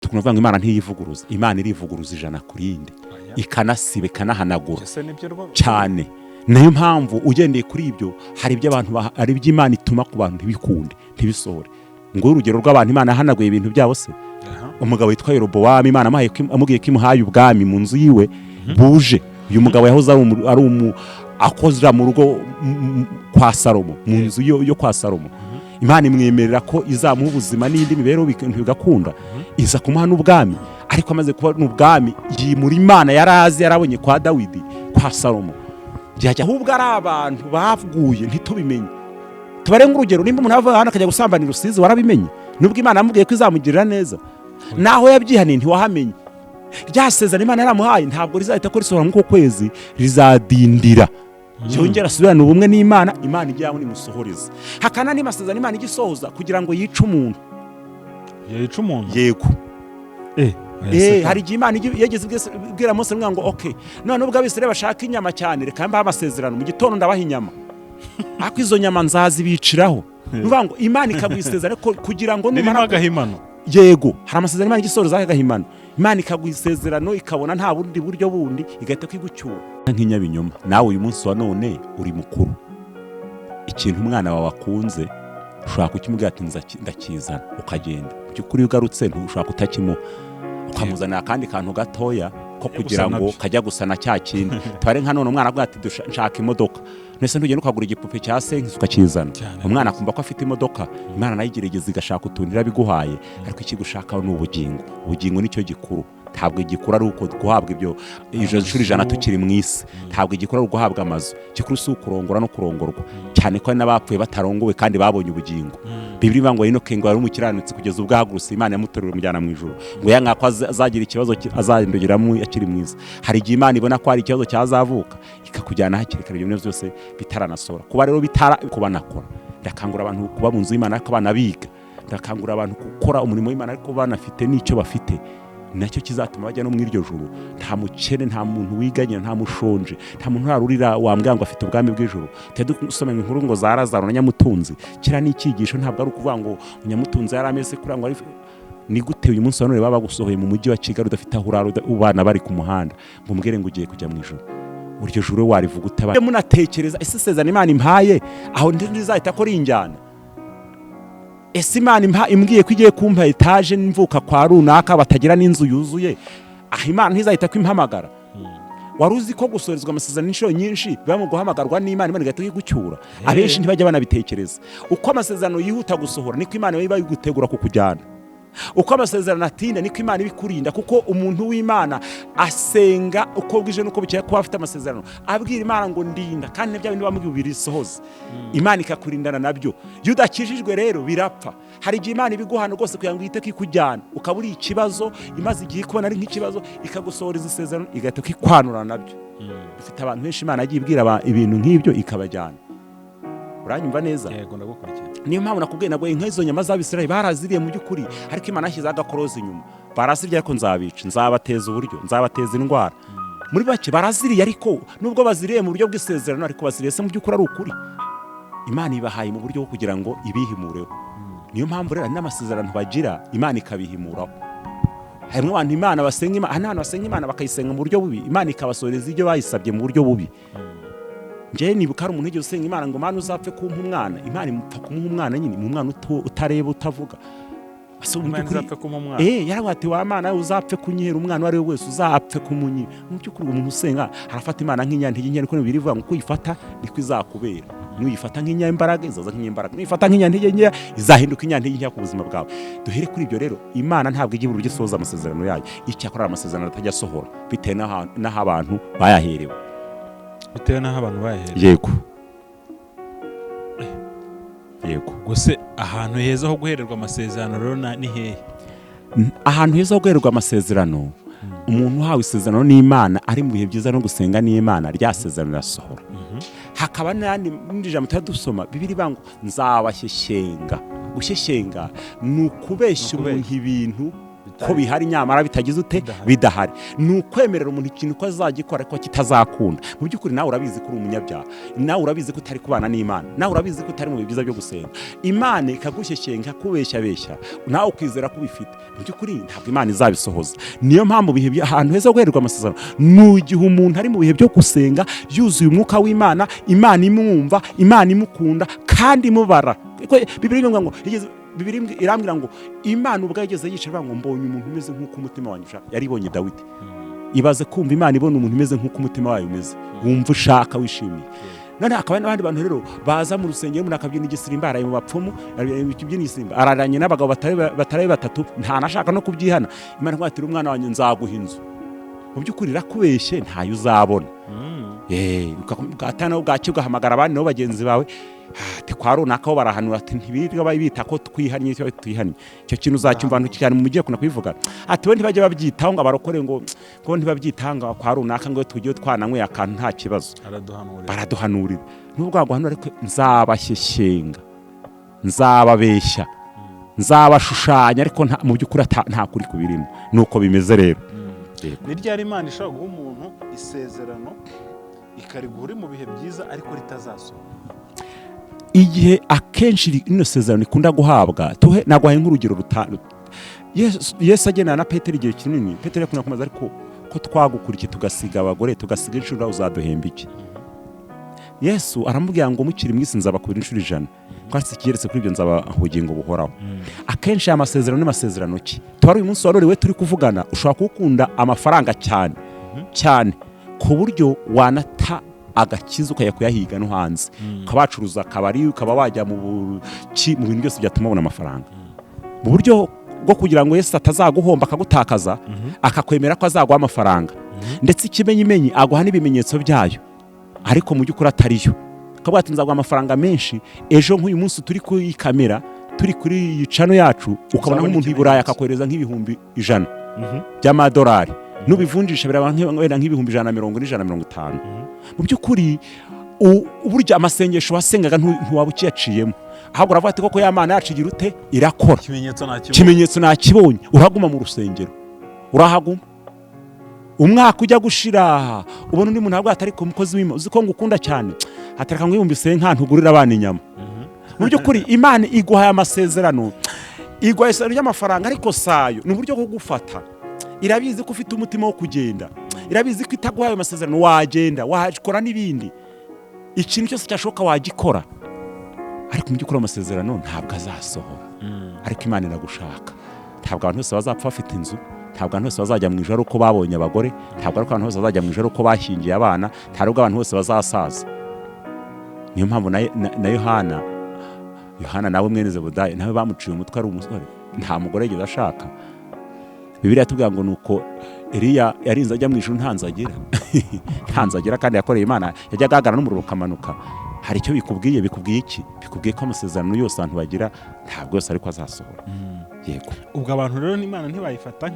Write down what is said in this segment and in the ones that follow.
tukuvuga ngo Imana ntiyivuguruza, Imana irivuguruza ijana kuri yindi, ikanasibe kanahanagura cyane. Nayo mpamvu ugendeye kuri ibyo hari ibyo abantu hari ibyo Imana ituma ku bantu ntibikunde ntibisohore. Ngo urugero rw'abantu Imana yahanaguye ibintu byabo se, umugabo witwa Yerobowamu Imana amubwiye ko imuhaye ubwami mu nzu yiwe buje. Uyu mugabo yahoze ari akozera mu rugo kwa Salomo, mu nzu yo kwa Salomo. Imana imwemerera ko izamuha ubuzima n'indi mibereho bigakunda, iza kumuha n'ubwami. Ariko amaze kuba n'ubwami yimura Imana yarazi yarabonye kwa Dawidi kwa Salomo. Byajya ahubwo ari abantu bavuguye ntitubimenye. Tubarenga urugero, nimba umuntu ava hano akajya gusambanira Rusizi warabimenye, nubwo Imana yamubwiye ko izamugirira neza, naho yabyihaniye ntiwahamenye. Ryasezerano Imana yaramuhaye ntabwo rizahita ko risohora nk'uko kwezi, rizadindira. Yongera asubirana ubumwe n'Imana, Imana ijya yabona imusohoreza. Hakana n'amasezerano Imana igisohoza kugira ngo yice umuntu. Yice umuntu? Yego. Hari igihe Imana yageze ibwira Mose ngo okay, none ubwo Abisirayeli bashaka inyama cyane, reka mbaha amasezerano, mu gitondo ndabaha inyama. Ako izo nyama nzazibiciraho. Nuvuga ngo Imana ikagwisezera kugira ngo numara agahimano. Yego, hari amasezerano Imana igisohoza agahimano. Imana ikagwisezerano ikabona nta bundi buryo bundi igahita kwigucyura nk'inyabinyoma. Nawe uyu munsi wa none uri mukuru, ikintu umwana wawe akunze ushobora kukimubwira ati ndakizana ukagenda, by'ukuri ugarutse ntushobora kutakimuha, ukamuzanira akandi kantu gatoya ko kugira ngo kajya gusana cya kintu. Tware nka none umwana avuga ati nshaka imodoka, nese ntugenda ukagura igipupe cya senkisi ukakizana, umwana akumva ko afite imodoka. Imana nayo igerageza igashaka utundira biguhaye, ariko ikigushakaho ni ubugingo. Ubugingo nicyo gikuru, ntabwo igikura ari uko guhabwa ibyo inshuro ijana tukiri mu isi, ntabwo igikura ari uguhabwa amazu. Gikuru si ukurongora no kurongorwa, cyane ko n'abapfuye batarongowe kandi babonye ubugingo. Bibiri ivuga ngo Enoki ngo yari umukiranutsi kugeza ubwo ahagurutse Imana yamutorera umujyana mu ijuru, ngo yanga ko azagira ikibazo azandugiramo akiri mwiza. Hari igihe Imana ibona ko hari ikibazo cyazavuka ikakujyana hakiri kare, ibyo byose bitaranasora. Kuba rero kubanakora, ndakangura abantu kuba mu nzu y'Imana ariko abana biga, ndakangura abantu gukora umurimo w'Imana ariko banafite n'icyo bafite, nacyo kizatuma bajya no mu iryo juru. Nta mukene, nta muntu wiganyira, nta mushonje, nta muntu urarurira wambwira ngo afite ubwami bw'ijuru. Dusoma inkuru ngo za Lazaro na Nyamutunzi, kira n'icyigisho. Ntabwo ari ukuvuga ngo Nyamutunzi yari ameze kuri ngo ni gute uyu munsi wa none baba gusohoye mu mujyi wa Kigali udafite aho urara, ubana bari ku muhanda, ngo umbwire ngo ugiye kujya mu ijuru. Uryo juru warivuga utaba munatekereza, ese sezerano Imana impaye aho ndizahita ko rinjyana? Ese Imana imbwiye ko igiye kumpa etaje mvuka kwa runaka batagira n'inzu yuzuye, Imana ntizahita ko impamagara? Wari uzi ko gusorezwa amasezerano inshuro nyinshi biba mu guhamagarwa n'Imana, Imana igahita igucyura? Abenshi ntibajya banabitekereza. Uko amasezerano yihuta gusohora niko Imana iba igutegura kukujyana. Uko amasezerano atinda niko Imana ibikurinda, kuko umuntu w'Imana asenga uko bwije nuko bukeye kuba afite amasezerano, abwira Imana ngo ndinda, kandi bya bindi bamubwira birisohoza. Imana ikakurindana nabyo. Iyo udakijijwe rero birapfa. Hari igihe Imana ibiguhana rwose kugira ngo ihite kikujyana, ukabura ikibazo, imaze igihe kubona ari nk'ikibazo ikagusohoreza isezerano igahita kikwanura nabyo. Dufite abantu benshi Imana agiye ibwira ibintu nk'ibyo ikabajyana. Uranyumva neza? Yego, ndagukurikiye. Niyo mpamvu nakubwiye nabwo izo nyama z'Abisirayeli baraziriye mu by'ukuri, ariko Imana yashyize agakoroza inyuma. Barazirya ariko nzabica, nzabateza uburyo, nzabateza indwara. Muri bake baraziriye, ariko nubwo baziriye mu buryo bw'isezerano, ariko baziriye se mu by'ukuri ari ukuri. Imana ibahaye mu buryo bwo kugira ngo ibihimureho. Niyo mpamvu rero n'amasezerano bagira Imana ikabihimuraho. Harimo abantu Imana basenga Imana bakayisenga mu buryo bubi, Imana ikabasoreza ibyo bayisabye mu buryo bubi. Nje nibuka ari umuntu wigeze usenga Imana ngo Mana uzapfe kumpa umwana, Imana imupfa kumuha umwana nyine, mu mwana utareba utavuga. Imana uzapfe kumpa umwana. Yaravuga ati wa Mana uzapfe kunyihera umwana wari wese, uzapfe kumunyi. Mu by'ukuri umuntu usenga arafata Imana nk'inyantege nke, niko birivuga ngo kuyifata niko izakubera. Nuyifata nk'inyambaraga izaza nk'inyambaraga, nuyifata nk'inyantege nke izahinduka inyantege nke ku buzima bwawe. Duhere kuri ibyo rero, Imana ntabwo igiye buryo isohoza amasezerano yayo, icyakora amasezerano atajya asohora bitewe n'aho abantu bayaherewe. Bitewe n'aho abantu bayaherewe. Yego. Gusa ahantu heza ho guhererwa amasezerano rero ni hehe? Ahantu heza ho guhererwa amasezerano, umuntu uhawe isezerano n'Imana ari mu bihe byiza no gusenga n'Imana, rya sezerano rirasohora. Hakaba n'indi jambo dusoma Bibiri ivuga ngo nzabashyeshyenga. Gushyeshyenga ni ukubeshya umuntu ibintu ko bihari nyamara bitagize ute bidahari. Ni ukwemerera umuntu ikintu ko azagikora ko kitazakunda. Mu by'ukuri nawe urabizi ko uri umunyabyaha, nawe urabizi ko utari kubana n'Imana, nawe urabizi ko utari mu bihe byiza byo gusenga. Imana ikagushyeshyenga kubeshyabeshya, nawe ukwizera ko ubifite. Mu by'ukuri ntabwo Imana izabisohoza. Niyo mpamvu bihe ahantu heza guhererwa amasezerano ni igihe umuntu ari mu bihe byo gusenga yuzuye umwuka w'Imana, Imana imwumva, Imana imukunda kandi imubara. Bibiliya ivuga ngo Bibiliya irambwira ngo Imana ubwo yageze yicara ngo mbonye umuntu umeze nk'uko umutima wanjye ushaka. Yari ibonye Dawidi. Ibaze kumva Imana ibona umuntu umeze nk'uko umutima wayo umeze, wumva ushaka wishimiye. None hakaba n'abandi bantu rero baza mu rusengero umuntu akabyina igisimba, araye mu bapfumu, ikibyina igisimba, araranye n'abagabo batari batatu, nta nashaka no kubyihana. Imana kwatira umwana wanjye nzaguha inzu. Mu by'ukuri irakubeshye ntayo uzabona. Ugatana ubwacyo ugahamagara abandi nabo bagenzi bawe, ati kwa runaka ho barahanura, ati ntibirirwa babita ko twihanye cyo twihanye. Icyo kintu uzacyumva abantu cyane mu mugiye kuna kubivuga, ati we ntibajye babyitaho ngo abarokore ngo ntibabyitanga kwa runaka ngo tugiye twananywe akantu nta kibazo. Baraduhanurira n'ubwo guhanura, ariko nzabashyeshyenga, nzababeshya, nzabashushanya, ariko mu by'ukuri nta kuri kubirimo. Nuko bimeze rero. Ni ryari Imana ishobora guha umuntu isezerano ikariguha uri mu bihe byiza ariko ritazasohora? Igihe akenshi ino sezerano ikunda guhabwa, nagwaye nk'urugero Yesu agenana na Petero igihe kinini. Petero yakunda kumaza, ariko ko twagukurikiye tugasiga abagore tugasiga inshuro uzaduhemba iki? Yesu aramubwira ngo mukiri mwisi nzabakubira inshuro 100, kwasi kigeretse kuri ibyo nzaba ubugingo buhoraho. Akenshi amasezerano n'amasezerano ki twari uyu munsi warorewe turi kuvugana, ushobora gukunda amafaranga cyane cyane ku buryo wanata agakiza ukajya kuyahiga no hanze, ukabacuruza akabari, ukaba wajya mu bintu byose byatuma ubona amafaranga, mu buryo bwo kugira ngo Yesu atazaguhomba akagutakaza, akakwemera ko azaguha amafaranga, ndetse ikimenyimenyi aguha n'ibimenyetso byayo, ariko mu by'ukuri atariyo. Akavuga ati nzaguha amafaranga menshi, ejo nk'uyu munsi turi kuri kamera, turi kuri iyi channel yacu, ukabona nk'umuntu i Burayi akakwereza nk'ibihumbi 100 by'amadolari, n'ubivunjisha biraba nk'ibihumbi 140-150. Mu by'ukuri uburyo amasengesho wasengaga ntiwaba ukiyaciyemo, ahubwo uravuga ati koko ya Mana yacu igira ute irakora, ikimenyetso nakibonye. Urahaguma mu rusengero, urahaguma umwaka ujya gushira, ubona undi muntu avuga atari ku mukozi w'Imana, uzi ko ngukunda cyane, atareka ngo yumvise ntugurira abana inyama. Mu by'ukuri Imana iguha amasezerano, iguha isezerano ry'amafaranga, ariko sayo ni uburyo bwo gufata. Irabizi ko ufite umutima wo kugenda, irabizi ko itaguhaye amasezerano wagenda wakora n'ibindi, ikintu cyose cyashoka wagikora, ariko mu by'ukuri amasezerano ntabwo azasohora. Ariko Imana iragushaka. Ntabwo abantu bose bazapfa bafite inzu, ntabwo abantu bose bazajya mu ijoro uko babonye abagore, ntabwo abantu bose bazajya mu ijoro uko bashyingiye abana, ntabwo abantu bose bazasaza. Niyo mpamvu na Yohana nawe mwene Zebedayo nawe bamuciye umutwe ari umusore, nta mugore yigeze ashaka. Bibiliya tubwira ngo nuko Eliya yarinze ajya mu ijuru ntanzagira ntanzagira, kandi yakoreye Imana, yajya agagana n'umuriro ukamanuka. Hari icyo bikubwiye iki? Bikubwiye ko amasezerano yose abantu bagira ntabwo yose ariko azasohora. Yego, ubwo abantu rero n'Imana ntibayifata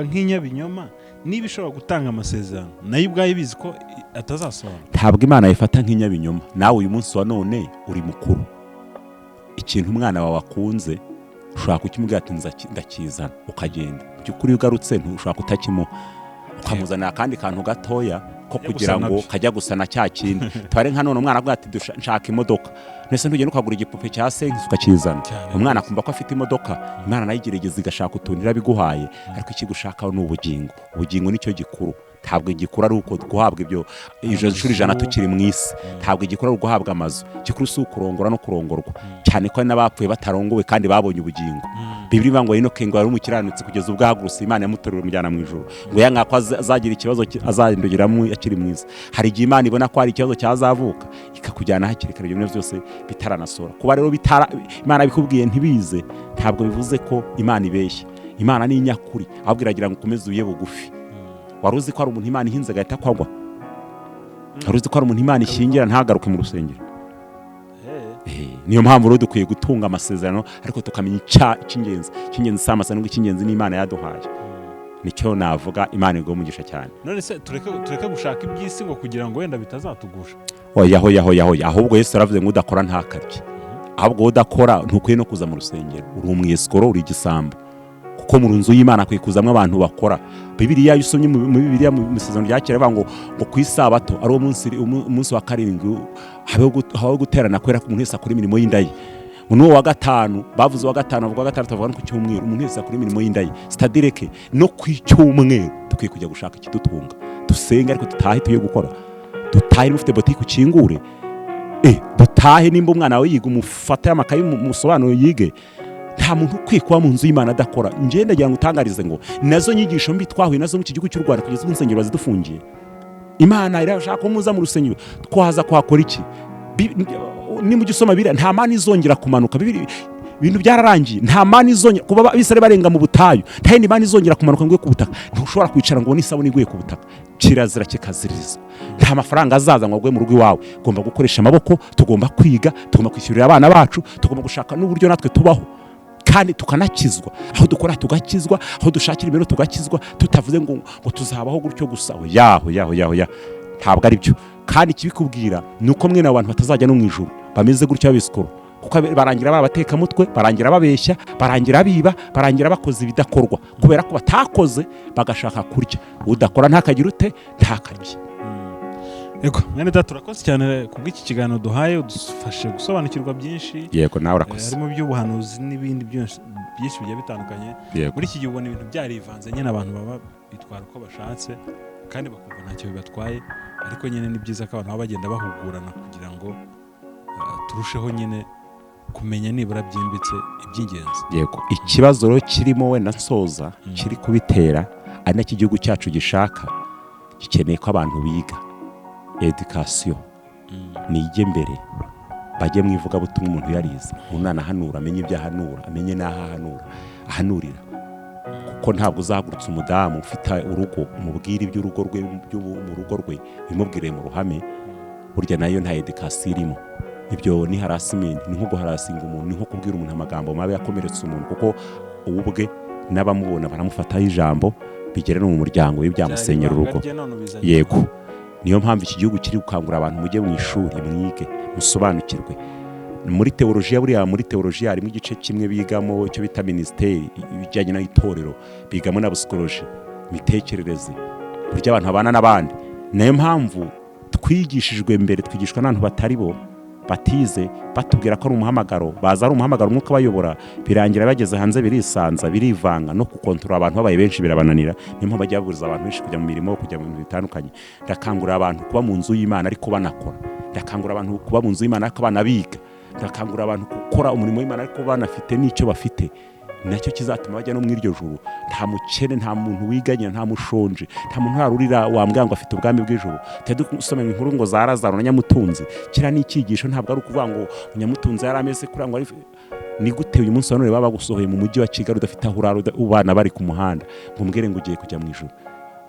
nk'inyabinyoma, niba ishobora gutanga amasezerano nayo ubwayo ibizi ko atazasohora. Ntabwo Imana yifata nk'inyabinyoma. Nawe uyu munsi wa none uri mukuru, ikintu umwana wawe akunze ushobora kukimubwira ati ndakizana, ukagenda. By'ukuri ugarutse ntushobora kutakimuha, ukamuzanira akandi kantu gatoya ko kugira ngo kajya gusana cya kindi. Tware nka none umwana avuga ati nshaka imodoka, nese ntugenda ukagura igipupe cya sengi ukakizana, umwana akumva ko afite imodoka. Imana nayo igerageza igashaka utunira biguhaye, ariko ikigushakaho ni ubugingo. Ubugingo nicyo gikuru. Ntabwo igikura ari uko guhabwa ibyo inshuro 100 tukiri mu isi, ntabwo igikura ari guhabwa amazu. Gikuru si ukurongora no kurongorwa, cyane ko n'abapfuye batarongowe kandi babonye ubugingo. Bibiliya ngo Enoke ngo yari umukiranutsi kugeza ubwo ahagurutse, Imana yamutorera umujyana mu ijuru, ngo yanga ko azagira ikibazo azandugiramo akiri mwiza. Hari igihe Imana ibona ko hari ikibazo cyazavuka ikakujyana hakiri kare, ibyo byose bitaranasora. Kuba rero Imana bikubwiye ntibize, ntabwo bivuze ko Imana ibeshya. Imana ni inyakuri, ahubwo iragira ngo ukomeze uye bugufi. Wari uzi ko hari umuntu Imana ihinze agahita kwagwa? Wari uzi ko hari umuntu Imana ishingira ntagaruke mu rusengero? Niyo mpamvu rero dukwiye gutunga amasezerano, ariko tukamenya icy'ingenzi. Icy'ingenzi si amasezerano, icy'ingenzi ni Imana yaduhaye. Nicyo navuga. Imana igomba umugisha cyane. None se tureke gushaka iby'isi ngo kugira ngo wenda bitazatugusha? Oya. Ahubwo Yesu yaravuze ngo udakora ntakarye. Ahubwo udakora ntukwiye no kuza mu rusengero. Uri umwesikoro, uri igisambo. kuko mu nzu y'Imana kwikuzamwe abantu bakora. Bibiliya yusomye mu Bibiliya mu isezerano rya kera bavuga ngo ku isabato ari umunsi wa karindwi habaho guterana kwera ku muntu wese akora imirimo y'indayi. Uno wa gatanu bavuze wa gatanu bavuga gatandatu bavuga ku cyumweru umuntu wese akora imirimo y'indayi. Stadireke no ku cyumweru tukwiye kujya gushaka ikidutunga. Dusenga ariko tutahe tuye gukora. Dutahe mufite botike ukingure. Dutahe nimba umwana wawe yiga umufata y'amakayi musobanuro yige. Nta muntu ukwiye kuba mu nzu y'Imana adakora. Nje ndagira ngo utangarize ngo nazo nyigisho mbi twahuye nazo mu gihugu cy'u Rwanda kugeza insengero bazidufungiye. Imana irashaka ko muza mu rusengero twaza kuhakora iki? Ni mu gisoma bira nta mana izongera kumanuka. Ibintu byararangiye nta mana izongera kuba bisare barenga mu butayu. Nta yindi mana izongera kumanuka ngo ku butaka. Ntushobora kwicara ngo n'isabuni iguye ku butaka. Kirazira kikaziriza. Nta mafaranga azaza ngo agwe mu rugo iwawe. Ugomba gukoresha amaboko, tugomba kwiga, tugomba kwishyurira abana bacu, tugomba gushaka n'uburyo natwe tubaho. Kandi tukanakizwa aho dukora tugakizwa, aho dushakira ibintu tugakizwa, tutavuze ngo tuzabaho gutyo gusa. Yaho ntabwo ari byo. Kandi kibikubwira nuko mwe n'abantu batazajya no mu ijuru bameze gutyo abisikoro, kuko barangira babateka mutwe, barangira babeshya, barangira biba, barangira bakoze ibidakorwa kubera ko batakoze bagashaka kurya. Udakora ntakagira ute ntakarye. Yego mwene data urakoze cyane kubw'iki kiganiro duhaye, udufashe gusobanukirwa byinshi. Yego nawe urakoze. Harimo by'ubuhanuzi n'ibindi byinshi bigiye bitandukanye. Muri iki gihe ubona ibintu byarivanze nyine abantu baba bitwara uko bashatse kandi bakumva ntacyo bibatwaye, ariko nyine ni byiza ko abantu baba bagenda bahugurana kugira ngo turusheho nyine kumenya nibura byimbitse iby'ingenzi. Yego ikibazo rero kirimo we nasoza kiri kubitera ari nacyo igihugu cyacu gishaka, gikeneye ko abantu biga education nige mbere bajye mu ivugabutumwa umuntu yarize, umwana ahanura amenye ibyo ahanura, amenye n'aho ahanurira, kuko ntabwo uzahagurutsa umudamu ufite urugo umubwira iby'urugo rwe mu rugo rwe bimubwire mu ruhame, burya nayo nta education irimo. Ibyo ni harassment, ni nko guharasinga umuntu, ni nko kubwira umuntu amagambo mabi yakomeretse umuntu, kuko ubwe n'abamubona baramufataho ijambo bigere no mu muryango w'ibyamusenyera urugo. Yego niyo mpamvu iki gihugu kiri gukangurira abantu mujye mu ishuri mwige musobanukirwe. Muri teolojiya harimo igice kimwe bigamo icyo bita ministeri ibijyanye n'itorero, bigamo na psychology, imitekerereze, burya abantu babana n'abandi. Nayo mpamvu twigishijwe mbere, twigishwa n'abantu batari bo batize, batubwira ko ari umuhamagaro, baza ari umuhamagaro umwuka bayobora, birangira bageze hanze birisanza, birivanga, no gukontorora abantu babaye benshi birabananira. Niyo mpamvu bajya baburiza abantu benshi kujya mu mirimo, kujya mu bintu bitandukanye. Ndakangurira abantu kuba mu nzu y'Imana ariko banakora. Ndakangurira abantu kuba mu nzu y'Imana ariko banabiga. Ndakangurira abantu gukora umurimo w'Imana ariko banafite n'icyo bafite. Nacyo kizatuma bajya no mu iryo juru. Nta mukene, nta muntu wiganye, nta mushonje, nta muntu harurira wambwira ngo afite ubwami bw'ijuru. Tedusoma inkuru ngo za Lazaro na Nyamutunzi. Kira n'icyigisho ntabwo ari ukuvuga ngo Nyamutunzi yari ameze kuri ngo ni gute uyu munsi wa none baba gusohoye mu mujyi wa Kigali udafite aho urara, ubana bari ku muhanda ngo mbwire ngo ugiye kujya mu ijuru.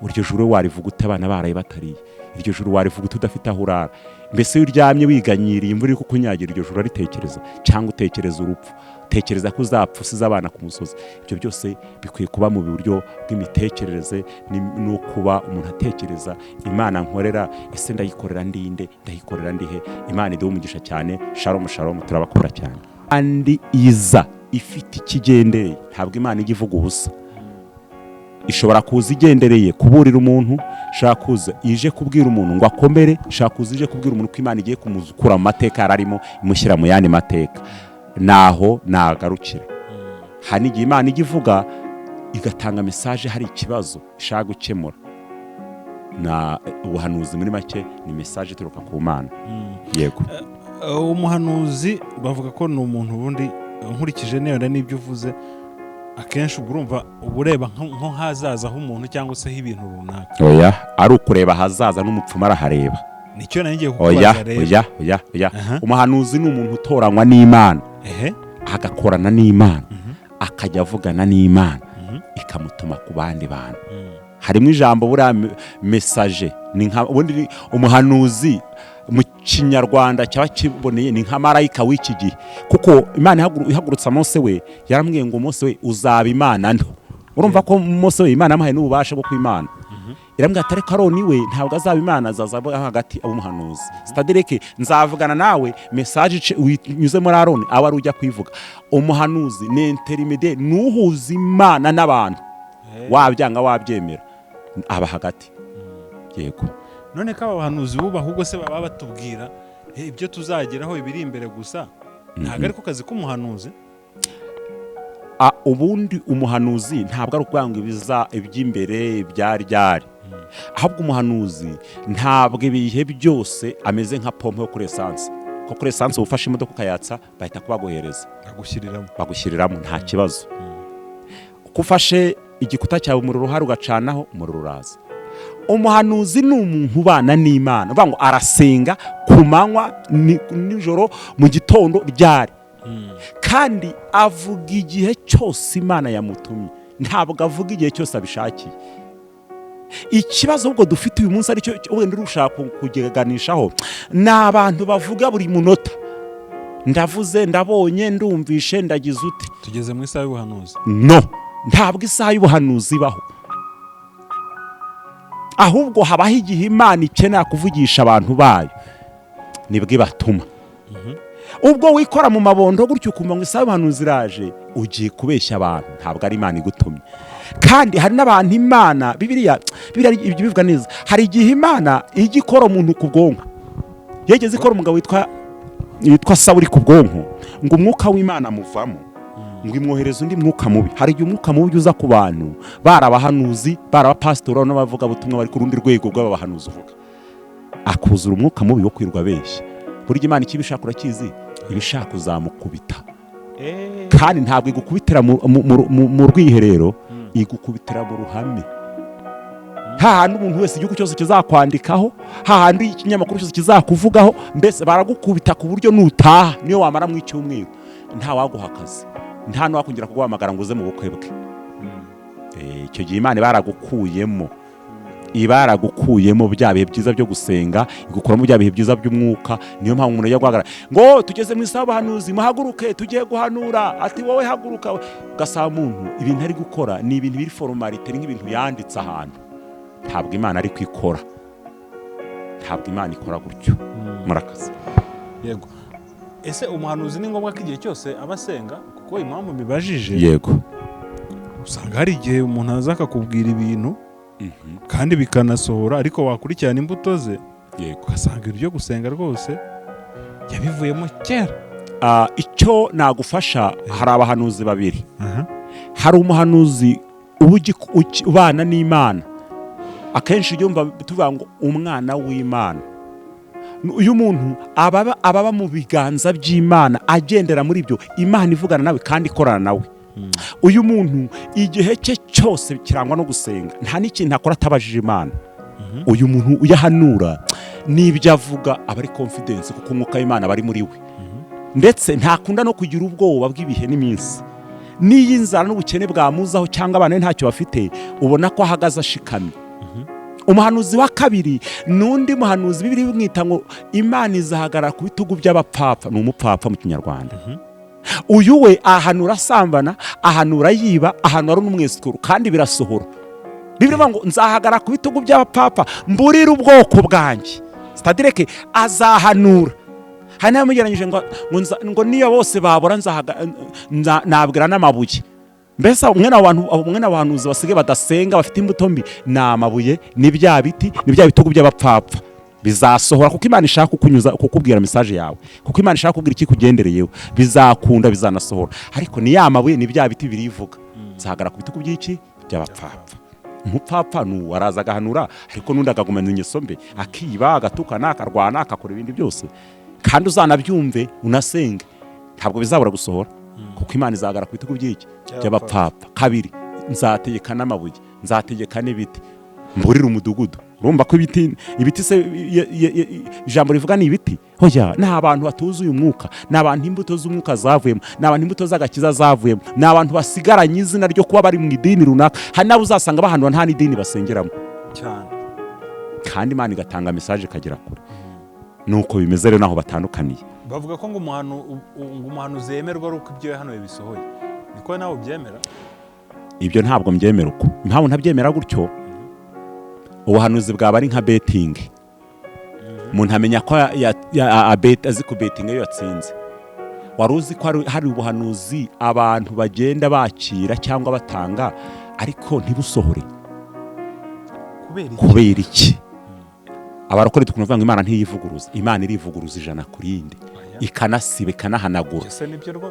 Uryo juru warivuga ute abana baraye batariye? Iryo juru warivuga ute udafite aho urara? Mbese iyo uryamye wiganyiriye imvura iri kukunyagira, iryo juru aritekereza cyangwa utekereza urupfu, utekereza ko uzapfa usize abana ku musozi. Ibyo byose bikwiye kuba mu buryo bw'imitekerereze, no kuba umuntu atekereza Imana nkorera ese ndayikorera ndinde, ndayikorera ndihe. Imana iduhe umugisha cyane. Shalom shalom, turabakora cyane. Andi iza ifite ikigendereye, ntabwo Imana ijya ivuga ubusa. Ishobora kuza igendereye kuburira umuntu, shaka kuza ije kubwira umuntu ngo akomere, shaka kuza ije kubwira umuntu ko Imana igiye kumuzukura mu mateka yararimo imushyira mu yandi mateka. Naho nagarukira. Hani igihe Imana ijya ivuga igatanga message, hari ikibazo ishaka gukemura. Na ubuhanuzi muri make ni message ituruka ku Mana. Yego. Umuhanuzi bavuga ko ni umuntu ubundi nkurikije neza n'ibyo uvuze, akenshi urumva ubureba nko hazaza h'umuntu cyangwa se h'ibintu runaka. Oya, ari ukureba hazaza n'umupfumu arahareba. Nicyo nangiye kukubaza rero. Oya. Umuhanuzi ni umuntu utoranywa n'Imana. Agakorana n'Imana. Akajya avugana n'Imana. Ikamutuma ku bandi bantu. Harimo ijambo buriya message, ni nka ubundi umuhanuzi mu Kinyarwanda cyaba kiboneye ni nka marayika w'iki gihe, kuko Imana ihagurutsa Mose we yarambwiye ngo Mose we uzaba Imana nto. Urumva ko Mose we Imana amahaye n'ububasha bwo kw'Imana. irambwira ati ariko Aroni we ntabwo azaba Imana, azaba hagati ab'umuhanuzi. Stadireke nzavugana nawe message unyuze muri Aroni aba ari ujya kwivuga. Umuhanuzi ni intermediaire, nuhuza Imana n'abantu, wabyanga wabyemera aba hagati. Yego, none ko aba bahanuzi buba ahubwo se baba batubwira ibyo tuzageraho ibiri imbere gusa, ntabwo ariko kazi k'umuhanuzi. Ubundi umuhanuzi ntabwo ari ukuvuga ngo iby'imbere byari, ahubwo umuhanuzi ntabwo ibihe byose ameze nka pompe yo kuri esanse. Ko kuri esanse ufashe imodoka ukayatsa bahita kubaguhereza bagushyiriramo nta kibazo. Uko ufashe igikuta cyawe umuriro uhari ugacanaho umuriro uraza. Umuhanuzi ni umuntu ubana n'Imana, uvuga ngo arasenga ku manywa nijoro mu gitondo ryari, kandi avuga igihe cyose Imana yamutumye, ntabwo avuga igihe cyose abishakiye. Ikibazo ubwo dufite uyu munsi aricyo wenda urushaka kugeganishaho, ni abantu bavuga buri munota, ndavuze, ndabonye, ndumvishe, ndagize ute. Tugeze mu isaha y'ubuhanuzi? No, ntabwo isaha y'ubuhanuzi ibaho, ahubwo habaho igihe Imana ikenera kuvugisha abantu bayo, nibwo ibatuma. Ubwo wikora mu mabondo gutyo ukumva ngo isaha y'ubuhanuzi iraje, ugiye kubeshya abantu, ntabwo ari Imana igutumye. Kandi hari n'abantu Imana, Bibiliya ibyo bivuga neza, hari igihe Imana ijya ikora umuntu ku bwonko. Yegeze ikora umugabo witwa Sawuli ku bwonko, ngo umwuka w'Imana amuvamo, ngo imwohereze undi mwuka mubi. Hari igihe umwuka mubi uza ku bantu, barabahanuzi, barabapasitori n'abavuga butumwa bari ku rundi rwego rw'abahanuzi uvuga, akuzura umwuka mubi wo kwirwa abeshya. Burya Imana icyo ibishaka urakizi, ibishaka uzamukubita. Kandi ntabwo igukubitira mu rwiherero, igukubitira mu ruhame. Hahandi umuntu wese igihugu cyose kizakwandikaho, hahandi ikinyamakuru cyose kizakuvugaho, mbese baragukubita ku buryo nutaha niyo wamara mu icyumweru nta waguha akazi, nta n'uwakongera kuguhamagara ngo uze mu bukwe bwe. Icyo gihe Imana ibaragukuyemo bya bihe byiza byo gusenga, igukuramo bya bihe byiza by'umwuka. Niyo mpamvu umuntu yaguhagarara ngo tugeze mu isaha y'ubuhanuzi, muhaguruke tugiye guhanura, ati wowe haguruka. Ugasaba umuntu ibintu ari gukora ni ibintu biri formalite, nk'ibintu yanditse ahantu. Ntabwo Imana ari kwikora, ntabwo Imana ikora gutyo. Murakaze. Yego, ese umuhanuzi ni ngombwa ko igihe cyose aba asenga? Kuko impamvu mbibajije, yego, usanga hari igihe umuntu aza akakubwira ibintu kandi bikanasohora, ariko wakurikirana imbuto ze, ugasanga ibyo gusenga rwose yabivuyemo kera. Icyo nagufasha, hari abahanuzi babiri. Hari umuhanuzi ubana n'Imana, akenshi yumva tuvuga ngo umwana w'Imana. Uyu muntu ababa mu biganza by'Imana, agendera muri ibyo, Imana ivugana nawe kandi ikorana nawe. Uyu muntu igihe cye cyose kirangwa no gusenga, nta n'ikintu akora atabajije Imana. Uyu muntu uyahanura n'ibyo avuga aba ari confidence, kuko umwuka w'Imana bari muri we. Ndetse ntakunda no kugira ubwoba bw'ibihe n'iminsi. N'iyi nzara n'ubukene bwamuzaho cyangwa abana ntacyo bafite, ubona ko ahagaze ashikamye. Umuhanuzi wa kabiri n'undi muhanuzi Bibiliya imwita ngo Imana izahagarara ku bitugu by'abapfapfa. Ni umupfapfa mu Kinyarwanda. Uyu we ahanura asambana, ahanura yiba, ahanura n'umwesikuru, kandi birasohora. Bibiliya ngo nzahagarara ku bitugu by'abapfapfa mburira ubwoko bwanjye. Stadireke azahanura. Hari n'amugeranyije ngo niyo bose babura nabwira n'amabuye. Mbese umwe n'abahanuzi basigaye badasenga, bafite imbuto mbi, ni amabuye, ni bya biti, ni bya bitugu by'abapfapfa. Bizasohora kuko Imana ishaka kukubwira message yawe, kuko Imana ishaka kubwira iki kugendereyeho, bizakunda, bizanasohora. Ariko ni ya mabuye, ni bya biti birivuga, nzahagara ku bitugu by'iki by'abapfapfa. Umupfapfa n'uwo araza agahanura, ariko n'undi akagumana ingeso mbi, akiba, agatukana, akarwana, akakora ibindi byose. Kandi uzanabyumve unasenge, ntabwo bizabura gusohora, kuko Imana izahagara ku bitugu by'iki by'abapfapfa. Kabiri, nzategeka n'amabuye, nzategeka n'ibiti, mburira umudugudu. Urumva ko ibiti se ijambo rivuga ni ibiti. Hoya, ni abantu batuzuye umwuka, ni abantu imbuto z'umwuka zavuyemo, ni abantu imbuto z'agakiza zavuyemo, ni abantu basigaranye izina ryo kuba bari mu idini runaka. Hari n'abo uzasanga bahanura nta n'idini basengeramo cyane, kandi Imana igatanga message ikagera kure. Nuko bimeze rero naho batandukaniye. Bavuga ko ngo umuhanuzi yemerwa ari uko ibyo yahanuye bisohoye. Niko nawe ubyemera? Ibyo ntabwo mbyemera uko. Impamvu ntabyemera gutyo, ubuhanuzi bwaba ari nka betting. Umuntu amenya ko azi ku betting iyo yatsinze. Wari uzi ko hari ubuhanuzi abantu bagenda bakira cyangwa batanga ariko ntibusohore kubera iki? Abarokore tukuvuga ngo Imana ntiyivuguruza. Imana irivuguruza ijana kuri yindi, ikanasiba ikanahanagura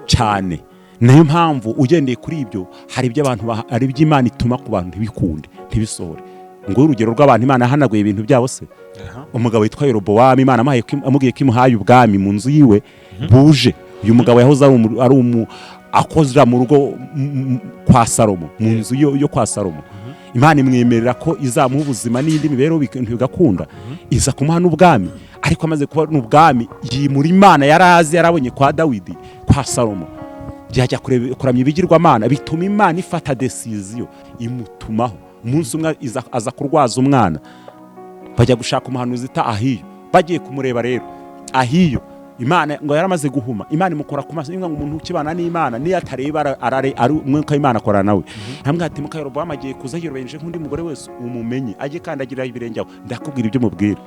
cyane. Niyo mpamvu ugendeye kuri ibyo hari ibyo abantu ari by'Imana ituma ku bantu ntibikunde ntibisohore. Ngo urugero rw'abantu Imana yahanaguye ibintu byabo se, umugabo witwa Yerobowamu Imana amubwiye ko imuhaye ubwami mu nzu yiwe buje. Uyu mugabo yahoze ari akozera mu rugo kwa Salomo, mu nzu yo kwa Salomo. Imana imwemerera ko izamuha ubuzima n'indi mibereho bigakunda, iza kumuha n'ubwami. Ariko amaze kuba n'ubwami yimura Imana yarazi yarabonye kwa Dawidi kwa Salomo, byajya kuramya ibigirwamana, bituma Imana ifata decision imutumaho. Umunsi umwe aza kurwaza umwana, bajya gushaka umuhanuzi Ahiyo. Bagiye kumureba rero Ahiyo, Imana ngo yaramaze guhuma. Imana imukora ku maso, ngo umuntu ukibana n'Imana niyo atareba ari umwuka Imana akora nawe. Hamwe ati muka Yerobowamu agiye kuza yirobeje nk'undi mugore wese umumenye, agiye kandagira ibirenge aho. Ndakubwira ibyo mubwira.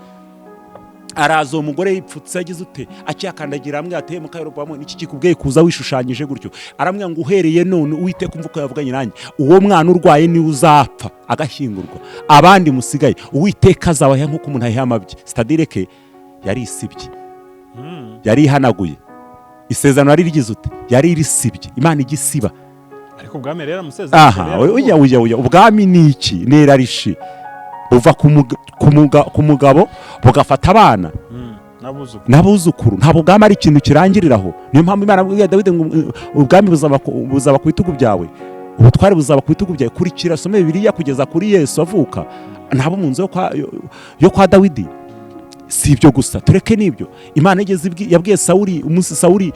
Arazo umugore yipfutse agize ute akiyakandagira hamwe ati muka Yerobowamu niki kikubwiye kuza wishushanyije gutyo? Aramwe ngo uhereye none Uwiteka umva ko yavuganye nanjye, uwo mwana urwaye ni uzapfa agashyingurwa, abandi musigaye Uwiteka azabaha nk'uko umuntu ahihamabye. C'est-à-dire que yari isibye, yari ihanaguye. Isezerano yari rigize ute? Yari irisibye. Imana igisiba. Ariko ubwami rero amusezerano. Oya ubwami ni iki? Nerarishi buva ku mugabo bugafata abana n'abuzukuru. Ntabwo ubwami ari ikintu kirangiriraho. Niyo mpamvu Imana yabwiye Dawidi ngo ubwami buzaba ku bitugu byawe, ubutware buzaba ku bitugu byawe. Kurikira some Bibiliya kugeza kuri Yesu avuka, ntabo mu nzu yo kwa Dawidi. Si ibyo gusa, tureke n'ibyo. Imana yabwiye Sawuli, umunsi Sawuli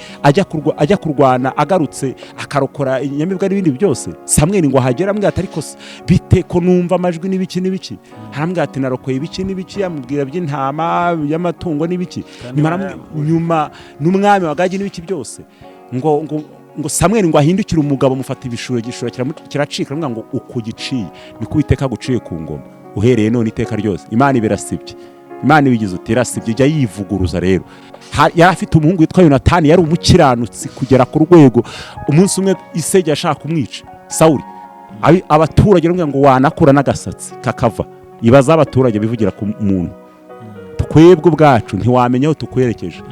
ajya kurwana agarutse akarokora inyamibwa n'ibindi byose, Samweli ngo ahagera ambwira ati ariko bite ko numva amajwi n'ibiki. Harambwira ati narokoye ibiki n'ibiki, amubwira by'intama y'amatungo n'ibiki. Nyuma n'umwami wagagi n'ibiki byose, ngo Samweli ngo ahindukire umugabo mufata ibishuro kiracika, ngo uko giciye niko Uwiteka guciye ku ngoma uhereye none iteka ryose. Imana ibirasibye. Imana ibigize uti irasibye, ijya yivuguruza. Rero yari afite umuhungu witwa Yonatani, yari umukiranutsi kugera ku rwego. Umunsi umwe Isege yashaka kumwica Sawuli, abaturage bamwe ngo wanakura n'agasatsi kakava. Ibaza abaturage bivugira ku muntu, twebwe ubwacu ntiwamenya aho tukwerekeje.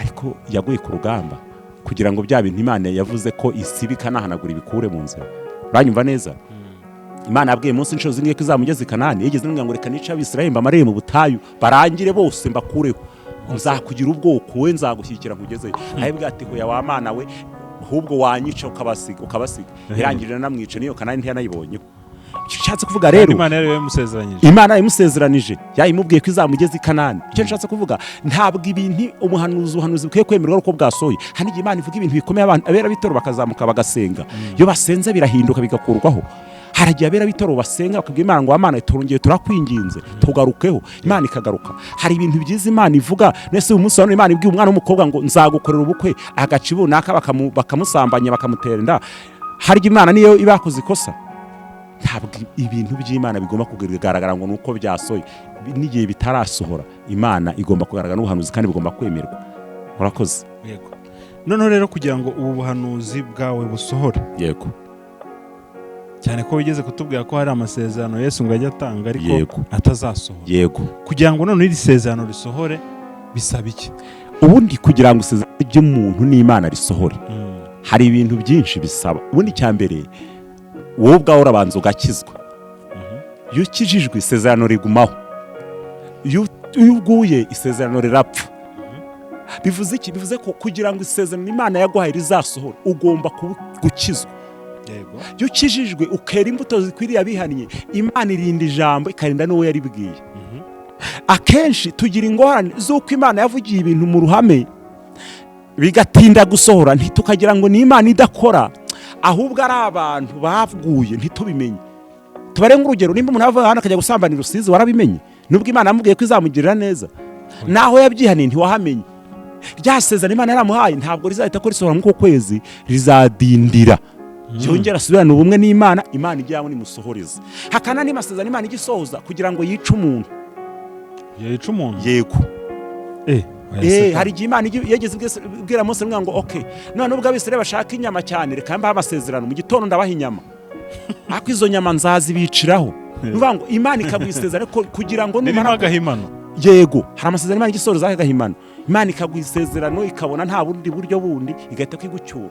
Ariko yaguye ku rugamba kugira ngo bya bintu Imana yavuze ko isibika nahanagura ibikure mu nzira. Uranyumva neza? Imana yabwiye munsi inshozi ngiye kizamugeze Kanani, yigeze ngo reka nica Abisirayeli mbamareye mu butayu barangire bose mbakureho, nzakugira ubwoko we nzagushyikira nkugezeyo. Ahebwe ati hoya wa Mana we, ahubwo wanyica ukabasiga. Irangirira namwice niyo Kanani ntiyanayibonyeho. Nshatse kuvuga rero Imana yamusezeranije, yayimubwiye ko izamugeze Kanani. Icyo nshatse kuvuga, ntabwo ibintu ubuhanuzi bukwiye kwemerwa uko bwasohoye. Hani igihe Imana ivuga ibintu bikomeye abantu abera bitoro bakazamuka bagasenga, iyo basenze birahinduka bigakurwaho. Haragiye abera bitoro basenga bakabwira Imana ngo Imana turongeye turakwinginze tugarukeho, Imana ikagaruka. Hari ibintu byiza Imana ivuga. Nese umunsi wa none Imana ibwiye umwana w'umukobwa ngo nzagukorera ubukwe, agacibo naka bakamusambanya bakamutera inda. Hari Imana niyo ibakoze ikosa. Ntabwo ibintu by'Imana bigomba kugaragara ngo nuko byasoye, n'igihe bitarasohora Imana igomba kugaragara n'ubuhanuzi kandi bigomba kwemerwa. Murakoze. Yego. None rero kugira ngo ubu buhanuzi bwawe busohore, yego, cyane ko wigeze kutubwira ko hari amasezerano Yesu ngo ajya atanga ariko atazasohora. Yego. Kugira ngo none iri sezerano risohore bisaba iki? Ubundi kugira ngo isezerano ry'umuntu n'Imana risohore, hari ibintu byinshi bisaba. Ubundi cyambere wowe ubwawe urabanza ugakizwa. Iyo ukijijwe isezerano rigumaho, iyo uguye isezerano rirapfa. Bivuze iki? Bivuze ko kugira ngo isezerano Imana yaguhaye rizasohore ugomba gukizwa. Yego. Iyo ukijijwe ukera imbuto zikwiriye abihannye, Imana irinda ijambo ikarinda n'uwo yaribwiye. Akenshi tugira ingorane z'uko Imana yavugiye ibintu mu ruhame bigatinda gusohora, ntitukagira ngo ni Imana idakora, ahubwo ari abantu bavuguye ntitubimenye. Tubare nk'urugero, nimba umuntu ava hano akajya gusambanira Rusizi warabimenye, nubwo Imana yamubwiye ko izamugirira neza, naho yabyihaniye ntiwahamenye. Ryasezerano Imana yaramuhaye ntabwo rizahita ko risohora mu kwezi, rizadindira. yongera asubirana ubumwe n'Imana, Imana ijyaho nimusohoreza. Hakana n'amasezerano Imana igisohoza kugira ngo yice umuntu. Yice umuntu? Yego. Hari igihe Imana yageze ibwira Mose ngo okay, none ubwo Abisirayeli bashaka inyama cyane, reka mbaha amasezerano, mu gitondo ndabaha inyama, ariko izo nyama nzazibiciraho. Nuvuga ngo Imana ikagwisezera kugira ngo numara agahimano. Yego, hari amasezerano Imana igisohoza agahimano, Imana ikagwisezerano ikabona nta bundi buryo bundi igahita kwigucyura.